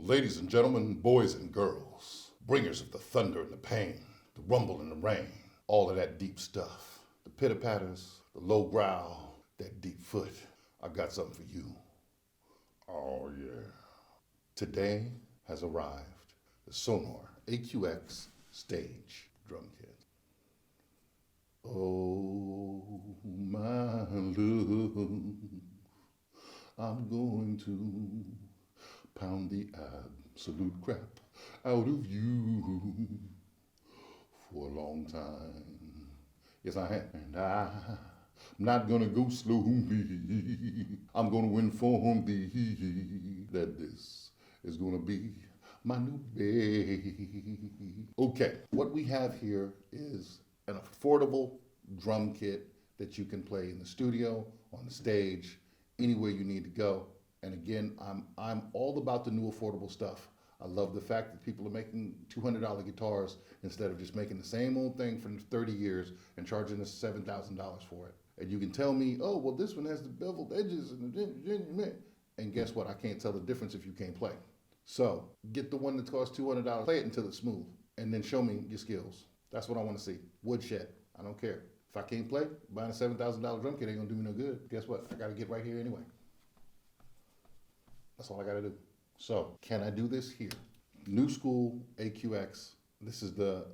Ladies and gentlemen, boys and girls, bringers of the thunder and the pain, the rumble and the rain, all of that deep stuff, the pitter-patters, the low growl, that deep foot, I got something for you. Oh yeah. Today has arrived the Sonor AQX stage drum kit. Oh my love, I'm going to pound the absolute crap out of you for a long time. Yes, I am. And I'm not gonna go slowly. I'm gonna inform thee that this is gonna be my new baby. Okay, what we have here is an affordable drum kit that you can play in the studio, on the stage, anywhere you need to go. And again, I'm all about the new affordable stuff. I love the fact that people are making $200 guitars instead of just making the same old thing for 30 years and charging us $7,000 for it. And you can tell me, oh, well, this one has the beveled edges and guess what? I can't tell the difference if you can't play. So get the one that costs $200, play it until it's smooth, and then show me your skills. That's what I want to see. Woodshed, I don't care. If I can't play, buying a $7,000 drum kit ain't gonna do me no good. Guess what? I gotta get right here anyway. That's all I gotta do. So, can I do this here? New School AQX. This is the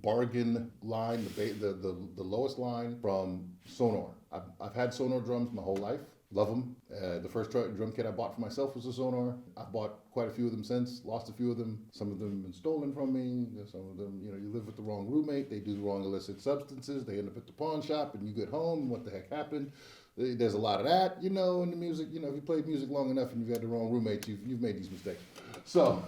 bargain line, the lowest line from Sonor. I've had Sonor drums my whole life. Love them. The first drum kit I bought for myself was a Sonor. I've bought quite a few of them since, lost a few of them. Some of them have been stolen from me. Some of them, you live with the wrong roommate. They do the wrong illicit substances. They end up at the pawn shop and you get home. What the heck happened? There's a lot of that, in the music. If you play music long enough and you've had the wrong roommate, you've made these mistakes. So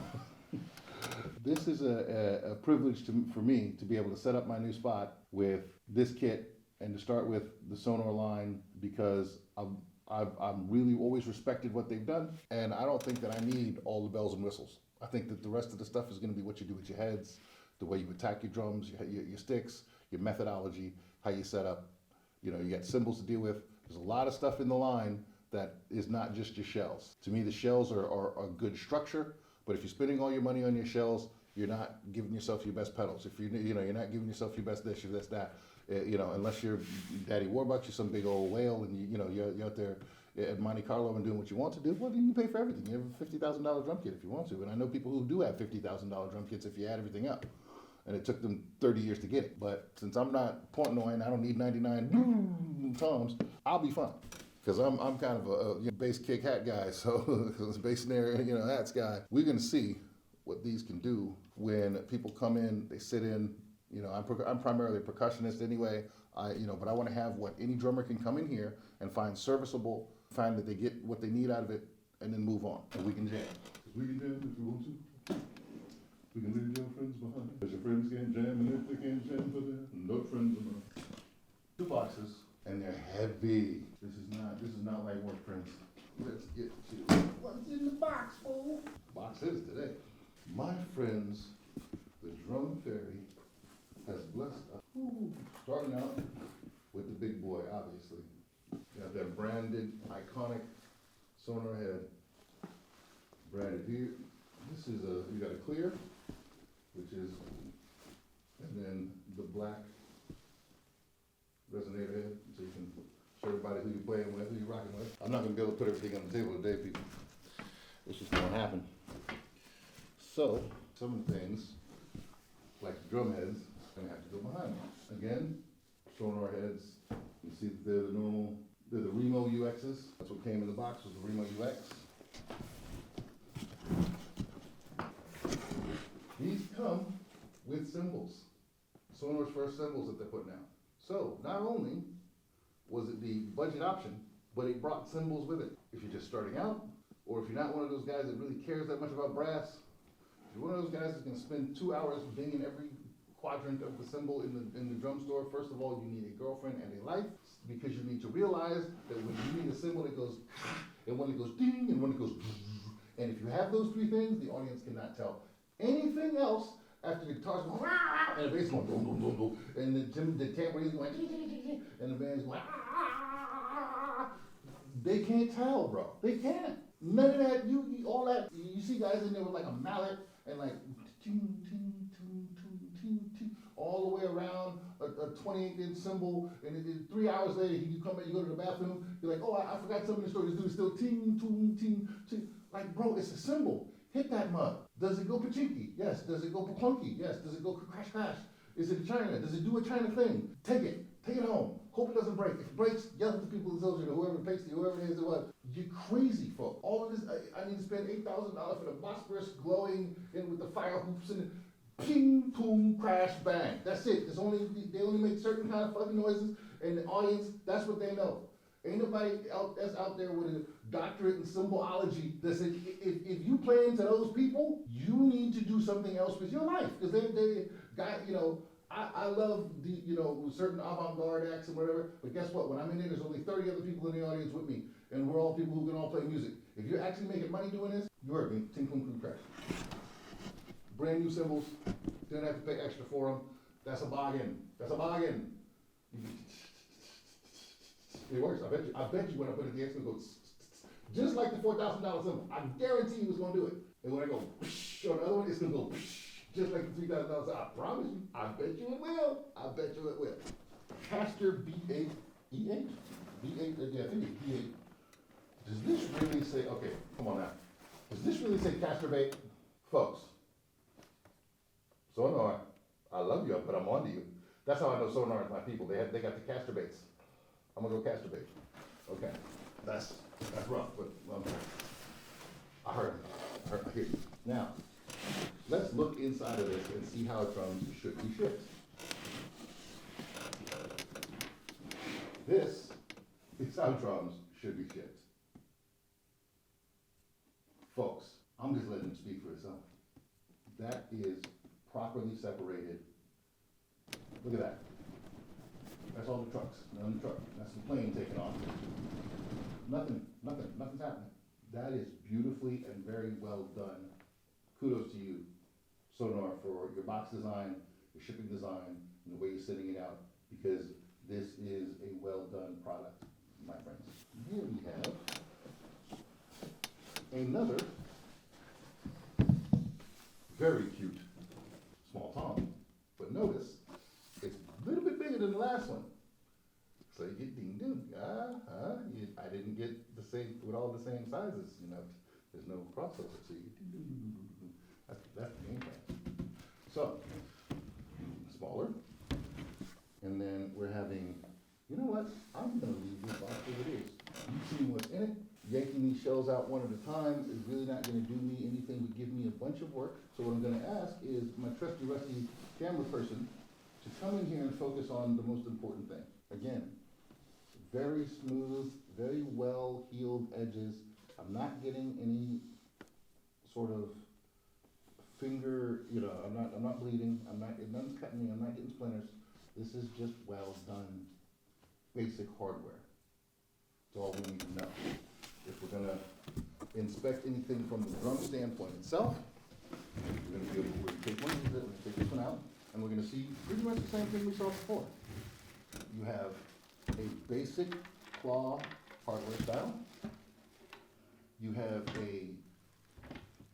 this is a privilege for me to be able to set up my new spot with this kit and to start with the Sonor line because I've really always respected what they've done, and I don't think that I need all the bells and whistles. I think that the rest of the stuff is going to be what you do with your heads, the way you attack your drums, your sticks, your methodology, how you set up. You got cymbals to deal with. There's a lot of stuff in the line that is not just your shells. To me, the shells are a good structure, but if you're spending all your money on your shells, you're not giving yourself your best pedals. If you're not giving yourself your best this, your best that. Unless you're Daddy Warbucks, you're some big old whale, and you're out there at Monte Carlo and doing what you want to do. Well, then you pay for everything. You have a $50,000 drum kit if you want to, and I know people who do have $50,000 drum kits if you add everything up. And it took them 30 years to get it. But since I'm not Portnoy and I don't need 99 toms, I'll be fine. Because I'm kind of a bass kick hat guy, so bass snare, hats guy. We're gonna see what these can do when people come in, they sit in. I'm primarily a percussionist anyway, but I want to have what any drummer can come in here and find serviceable, find that they get what they need out of it, and then move on. And we can jam. We can jam if you want to. We can leave your friends behind. Because your friends can't jam, and if they can't jam for them, no friends of mine. 2 boxes, and they're heavy. This is not like work prints. Let's get to what's in the box, fool. Box is today. My friends, the Drum Fairy has blessed us. Starting out with the big boy, obviously. You have that branded, iconic Sonor head. Branded here. This is you got a clear, which is, and then the black resonator head, so you can show everybody who you're playing with, who you're rocking with. I'm not gonna be able to put everything on the table today, people. It's just gonna happen. So, some of the things, like the drum heads, gonna have to go behind them. Again, Sonor heads, you see that they're the Remo UXs. That's what came in the box, was the Remo UX. These come with cymbals. Sonor's first cymbals that they're putting out. So, not only was it the budget option, but it brought cymbals with it. If you're just starting out, or if you're not one of those guys that really cares that much about brass, if you're one of those guys that's gonna spend 2 hours dinging every quadrant of the cymbal in the drum store, first of all, you need a girlfriend and a life, because you need to realize that when you need a cymbal that goes, and one that goes ding, and one that goes, and if you have those 3 things, the audience cannot tell anything else after the guitar's going, and the bass going, boom, boom, boom, boom, and the tambourine's going, and the band's going, they can't tell, bro. They can't. None of that, all that, you see guys in there with like a mallet and like, ting, ting, ting, ting, ting, ting, all the way around a 28-inch cymbal, and then 3 hours later, you come back, you go to the bathroom, you're like, oh, I forgot something in the story, this dude is still ting, ting, ting, ting. Like, bro, it's a cymbal. Hit that mug. Does it go pachinki? Yes. Does it go plunky? Yes. Does it go crash crash? Is it a China? Does it do a China thing? Take it. Take it home. Hope it doesn't break. If it breaks, yell at the people who tells you, or whoever takes you, whoever it is, or what. You're crazy, folks. All of this, I need to spend $8,000 for the Bosphorus glowing in with the fire hoops and ping, boom, crash, bang. That's it. They only make certain kind of fucking noises, and the audience, that's what they know. Ain't nobody that's out there with a doctorate in symbolology that said, if you play into those people, you need to do something else with your life. Because they got, I love certain avant-garde acts and whatever, but guess what? When I'm in there, there's only 30 other people in the audience with me, and we're all people who can all play music. If you're actually making money doing this, you heard me, ting, boom, crash. Brand new cymbals, didn't have to pay extra for them. That's a bargain. That's a bargain. It works. I bet you when I put it, the X goes just like the $4,000 cymbal. I guarantee you it's gonna do it. And when I go on the other one, it's gonna go just like the $3,000. I promise you. I bet you it will. I bet you it will. Caster B8 E8? B8? Yeah, I think it's B8. Does this really say? Okay, come on now. Does this really say caster bait, folks? Sonor, I love you, but I'm on to you. That's how I know Sonor is my people. They got the caster baits. I'm gonna go caster bait. Okay, that's rough, but I hear you. Now, let's look inside of this and see how drums should be shipped. This is how drums should be shipped. Folks, I'm just letting them speak for itself. That is properly separated. Look at that. That's all the trucks, none of the truck. That's the plane taking off. Nothing's happening. That is beautifully and very well done. Kudos to you, Sonor, for your box design, your shipping design, and the way you're sending it out, because this is a well done product, my friends. Here we have another very cute small tom, but notice it's a little bit bigger than the last one. So you get ding ding. I didn't get the same with all the same sizes, there's no crossover, so you get ding ding ding ding ding. That's the game plan. So, smaller. And then we're having, you know what? I'm gonna leave this box as it is. You've seen what's in it. Yanking these shells out one at a time is really not gonna do me anything but give me a bunch of work. So what I'm gonna ask is my trusty rusty camera person to come in here and focus on the most important thing. Again, very smooth, very well healed edges. I'm not getting any sort of finger, I'm not bleeding, none's cutting me, I'm not getting splinters. This is just well done basic hardware. That's all we need to know. If we're gonna inspect anything from the drum standpoint itself, we're gonna be able to take this one out, and we're gonna see pretty much the same thing we saw before. You have a basic claw hardware style. You have a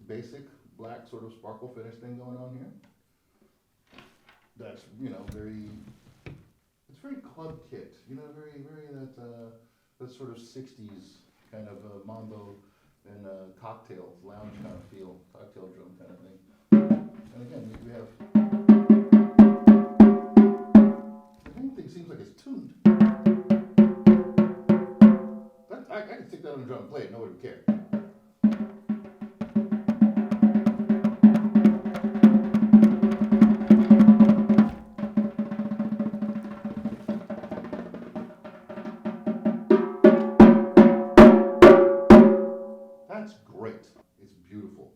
basic black sort of sparkle finish thing going on here. That's, it's very club kit, very that sort of 60s kind of mambo and cocktail lounge kind of feel, cocktail drum kind of thing. And again, we have, the main thing seems like it's tuned. I can stick that on the drum and play it, nobody would care. That's great. It's beautiful.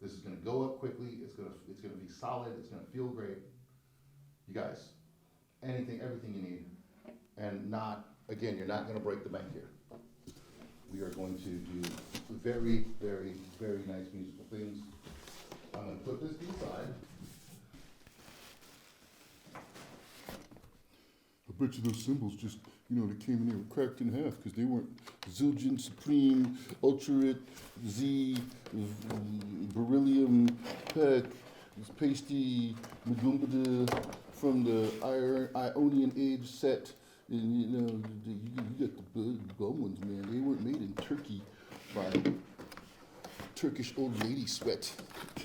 This is going to go up quickly. It's going to be solid. It's going to feel great. You guys, everything you need, and again, you're not going to break the bank here. We are going to do very, very, very nice musical things. I'm going to put this aside. bet you those cymbals just, they came in there and cracked in half because they weren't Zildjian Supreme, Ultra Z, Beryllium Peck, Pasty, Magumba from the Ionian Age set. And you got the bum ones, man. They weren't made in Turkey by Turkish old lady sweat.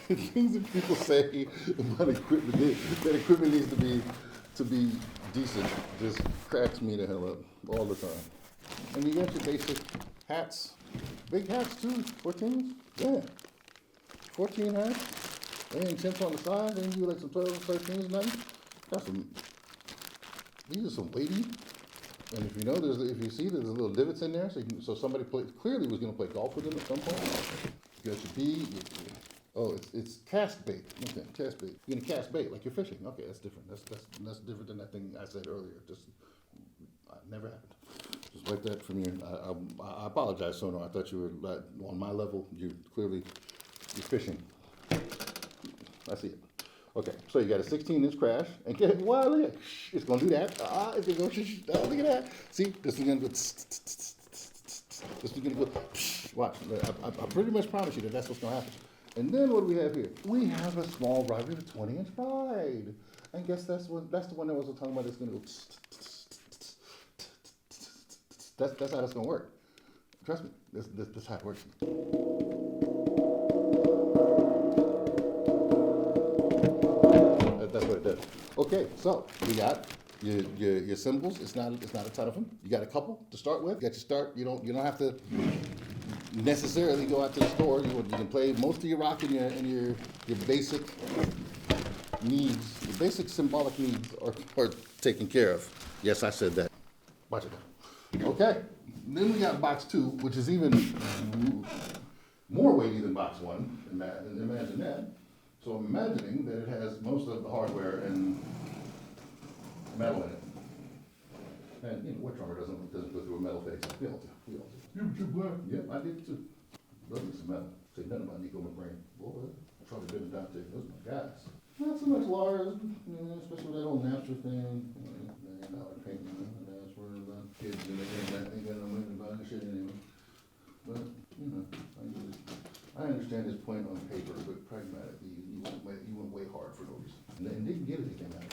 Things that people say about equipment, that equipment needs to be decent, just cracks me the hell up all the time. And you got your basic hats, big hats too, 14s, yeah, 14 hats. They ain't 10s on the side. They ain't do like some 12s, 13s, nothing. Got some. These are some weighty. And if you see, there's little divots in there, so somebody clearly was going to play golf with them at some point. You got your B. It's cast bait. Okay, cast bait. You're gonna cast bait like you're fishing. Okay, that's different. That's different than that thing I said earlier. Just never happened. Just like that from you. I apologize, Sonor. I thought you were on my level. You're fishing. I see it. Okay, so you got a 16-inch crash, and look at it. It's gonna do that. It's gonna go. Look at that. See, this is gonna go. This is gonna go. Watch. I pretty much promise you that's what's gonna happen. And then what do we have here? We have a small ride. We have a 20-inch ride. And guess that's the one that was talking about. It's gonna go. That's how that's gonna work. Trust me. This how it works. That's what it does. Okay, so we got your cymbals. It's not a ton of them. You got a couple to start with. You got your start. You don't have to necessarily go out to the store. You can play most of your rock and your basic needs. Your basic symbolic needs are taken care of. Yes, I said that. Watch it now. Okay, then we got box 2, which is even more weighty than box 1. Imagine that. So I'm imagining that it has most of the hardware and metal in it. And what drummer doesn't go through a metal phase? We all do. You were too black. Yep, I did too. Love me some metal. Say nothing about Nico McBrain. Boy, I tried to do it Dante. Those are my guys. Not so much Lars, especially with that whole Napster thing. $1 million painting. That's where the kids and they ain't got no money to buy the shit anyway. But, I understand his point on paper, but pragmatically, you went way hard for no reason. And didn't get anything out of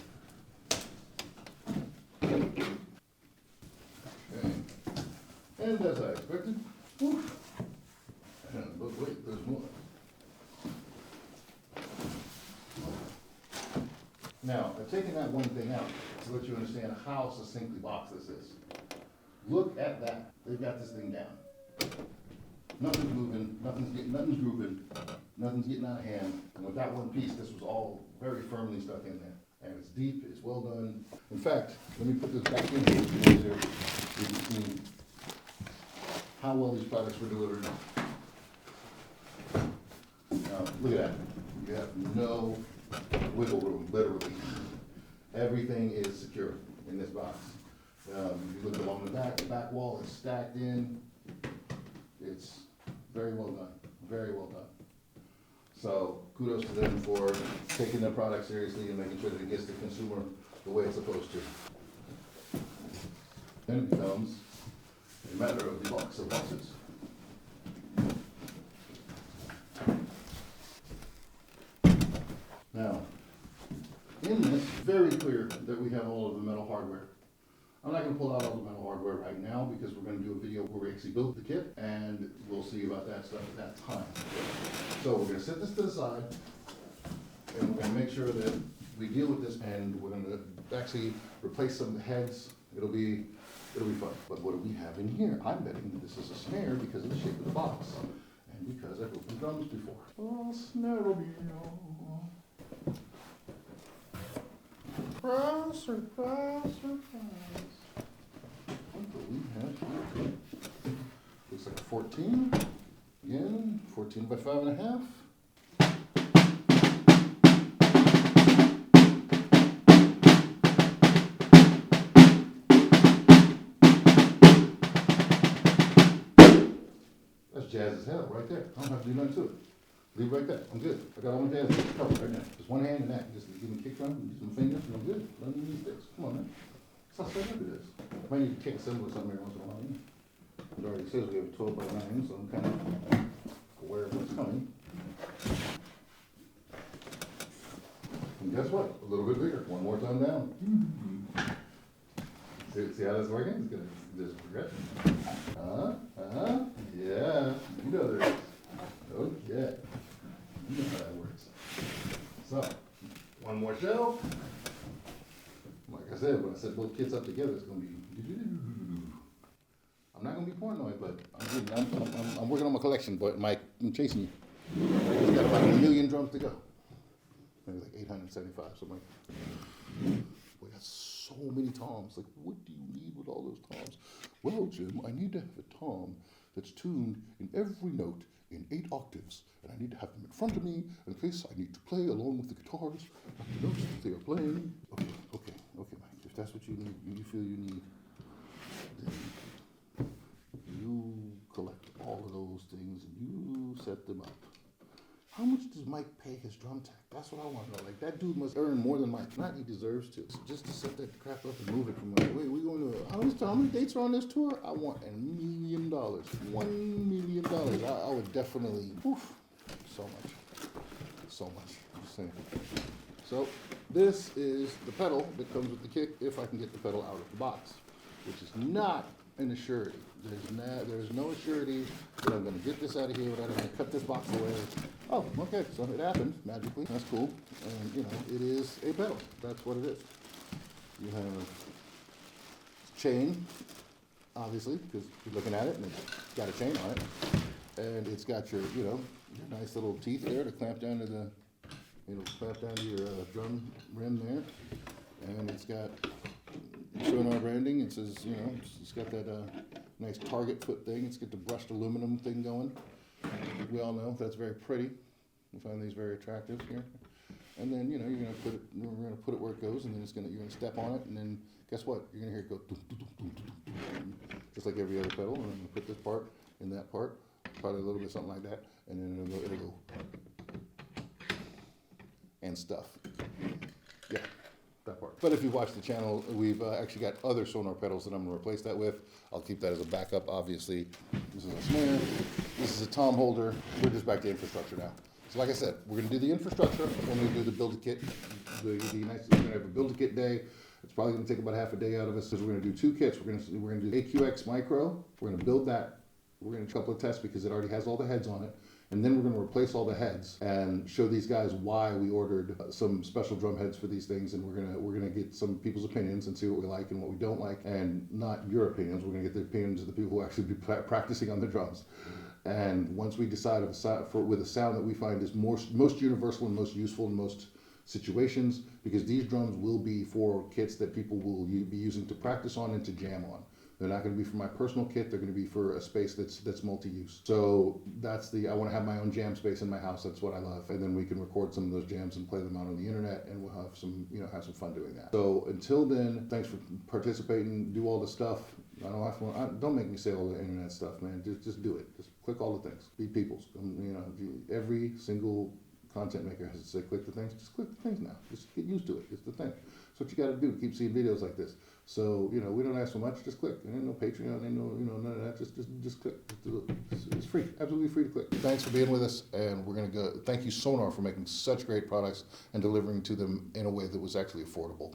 it. Okay. And as I expected, but wait, there's more. Now, I've taken that one thing out to let you understand how succinctly boxed this is. Look at that. They've got this thing down. Nothing's moving, nothing's grooving, nothing's getting out of hand. And with that one piece, this was all very firmly stuck in there. And it's deep, it's well done. In fact, let me put this back in here so you can see how well these products were delivered. Now, look at that. You have no wiggle room, literally. Everything is secure in this box. You look along the back wall is stacked in. It's very well done, very well done. So kudos to them for taking their product seriously and making sure that it gets the consumer the way it's supposed to. Then it becomes a matter of the box of boxes. Now, in this, very clear that we have all of the metal hardware. I'm not going to pull out all the metal hardware right now because we're going to do a video where we actually build the kit, and we'll see about that stuff at that time. So we're going to set this to the side, and we're going to make sure that we deal with this, and we're going to actually replace some of the heads. It'll be fun. But what do we have in here? I'm betting this is a snare because of the shape of the box, and because I've opened drums before. Oh, snare will be surprise, surprise, surprise. What do we have here? Looks like a 14. Again, 14 by 5.5. That's jazz as hell right there. I don't have to do nothing to it. Leave it right there. I'm good. I got all my jazz covered right now. Just one hand and that. Just give me a kick drum and some fingers and I'm good. Let me use this. Come on, man. So look at this. I might need to kick assemble something every once in a while. It already says we have a 12 by 9, so I'm kind of aware of what's coming. And guess what? A little bit bigger. One more time down. See how that's working? It's gonna just progress. Yeah. You know there is. Okay. You know how that works. So, one more shelf. Like I said, when I said both kits up together, it's gonna be. I'm not gonna be paranoid, but I'm working on my collection. But Mike, I'm chasing you. We've got about 1 million drums to go. Maybe like 875. So I'm like, we got so many toms. Like, what do you need with all those toms? Well, Jim, I need to have a tom that's tuned in every note in 8 octaves, and I need to have them in front of me in case I need to play along with the guitars, the notes that they are playing. Okay, Mike. If that's what you need, you feel you need, then you collect all of those things and you set them up. How much does Mike pay his drum tech? That's what I want to know. Like, that dude must earn more than Mike. Not he deserves to. So just to set that crap up and move it from like, wait, we going to, how many dates are on this tour? I want $1 million. $1 million. I would definitely, so much. Just saying. So this is the pedal that comes with the kick if I can get the pedal out of the box, which is not an assurity. There's no assurity that I'm going to get this out of here without having to cut this box away. Oh, okay, so it happened magically. That's cool. And, you know, it is a pedal. That's what it is. You have a chain, obviously, because you're looking at it and it's got a chain on it. And it's got your, you know, your nice little teeth there to clamp down to the, clamp down to your drum rim there. And it's got Sonor branding. It says, you know, it's got that nice target foot thing. It's got the brushed aluminum thing going. We all know that's very pretty. We find these very attractive here. And then, you know, we're gonna put it where it goes, and then you're gonna step on it, and then guess what? You're gonna hear it go dum, dum, dum, dum, dum, just like every other pedal. And I'm gonna put this part in that part, probably a little bit something like that, and then it'll go and stuff. Yeah. That part. But if you watch the channel, we've actually got other Sonor pedals that I'm going to replace that with. I'll keep that as a backup, obviously. This is a snare. This is a tom holder. We're just back to infrastructure now. So like I said, we're going to do the infrastructure when we do the build-a-kit. We're going to have a build-a-kit day. It's probably going to take about half a day out of us because we're going to do 2 kits. We're going to do AQX micro. We're going to build that. We're going to do a couple of tests because it already has all the heads on it. And then we're going to replace all the heads and show these guys why we ordered some special drum heads for these things. And we're gonna get some people's opinions and see what we like and what we don't like, and not your opinions. We're gonna get the opinions of the people who actually be practicing on the drums. And once we decide with a sound that we find is most universal and most useful in most situations, because these drums will be for kits that people will be using to practice on and to jam on. They're not going to be for my personal kit. They're going to be for a space that's multi-use. So I want to have my own jam space in my house. That's what I love. And then we can record some of those jams and play them out on the internet, and we'll have some fun doing that. So until then, thanks for participating. Do all the stuff. Don't make me say all the internet stuff, man. Just do it. Just click all the things. Be people's. Every single content maker has to say click the things. Just click the things now. Just get used to it. It's the thing. That's what you got to do to keep seeing videos like this. So, we don't ask for much, just click. There ain't no Patreon, ain't no, none of that. Just click. Just do it. It's free, absolutely free to click. Thanks for being with us, and we're going to go. Thank you, Sonor, for making such great products and delivering to them in a way that was actually affordable.